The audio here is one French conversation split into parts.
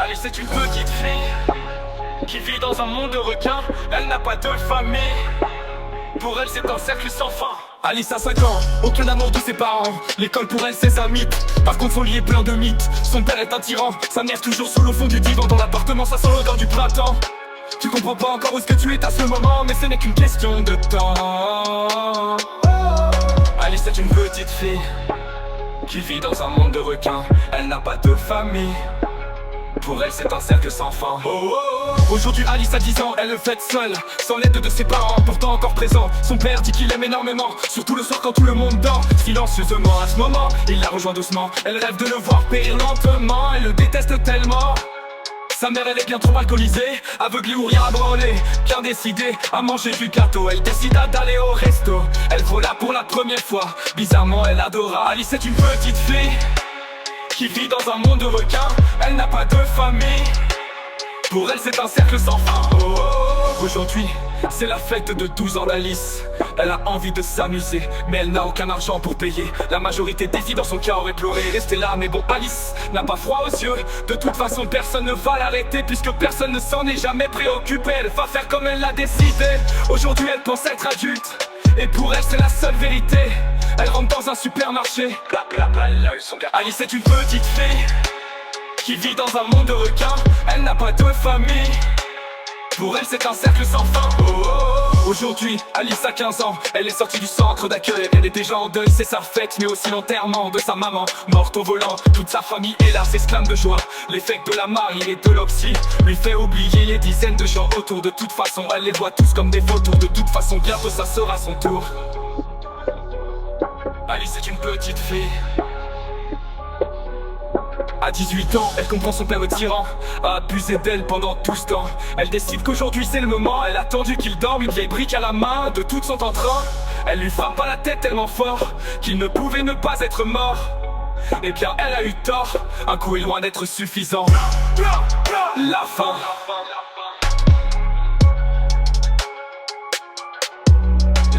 Alice c'est une petite fille qui vit dans un monde de requins. Elle n'a pas de famille. Pour elle c'est un cercle sans fin. Alice a 5 ans, aucun amour de ses parents. L'école pour elle c'est sa mythe. Par contre son lit est plein de mythes. Son père est un tyran, sa mère toujours sous le fond du divan. Dans l'appartement ça sent l'odeur du printemps. Tu comprends pas encore où est-ce que tu es à ce moment, mais ce n'est qu'une question de temps. Alice est une petite fille qui vit dans un monde de requins. Elle n'a pas de famille. Pour elle c'est un cercle sans fin. Aujourd'hui Alice a 10 ans, elle le fête seule, sans l'aide de ses parents, pourtant encore présent. Son père dit qu'il l'aime énormément, surtout le soir quand tout le monde dort. Silencieusement à ce moment, il la rejoint doucement. Elle rêve de le voir périr lentement, elle le déteste tellement. Sa mère elle est bien trop alcoolisée, aveuglée ou rien à branler, bien décidée à manger du gâteau. Elle décida d'aller au resto, elle vola pour la première fois. Bizarrement elle adora. Alice est une petite fille qui vit dans un monde de requins. Elle n'a pas de famille. Pour elle c'est un cercle sans fin. Aujourd'hui c'est la fête de 12 ans d'Alice. Elle a envie de s'amuser, mais elle n'a aucun argent pour payer. La majorité des filles dans son cas auraient pleuré, resté là. Mais bon, Alice n'a pas froid aux yeux. De toute façon personne ne va l'arrêter, puisque personne ne s'en est jamais préoccupé. Elle va faire comme elle l'a décidé. Aujourd'hui elle pense être adulte, et pour elle c'est la seule vérité. Elle rentre dans un supermarché. Alice est une petite fille qui vit dans un monde de requins. Elle n'a pas de famille. Pour elle c'est un cercle sans fin. Aujourd'hui Alice a 15 ans. Elle est sortie du centre d'accueil. Elle est déjà en deuil, c'est sa fête, mais aussi l'enterrement de sa maman, morte au volant. Toute sa famille est là, s'exclame de joie. L'effet de la marine et de l'oxy lui fait oublier les dizaines de gens autour. De toute façon elle les voit tous comme des vautours. De toute façon bientôt ça sera son tour. Alice est une petite fille. À 18 ans, elle comprend son père le tyran a abusé d'elle pendant tout ce temps. Elle décide qu'aujourd'hui c'est le moment. Elle a attendu qu'il dorme, une vieille brique à la main. De tout son entrain, elle lui frappe à la tête tellement fort qu'il ne pouvait ne pas être mort. Eh bien elle a eu tort, un coup est loin d'être suffisant. La fin.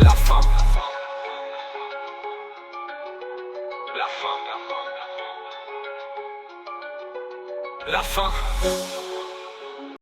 La fin. La fin. La fin.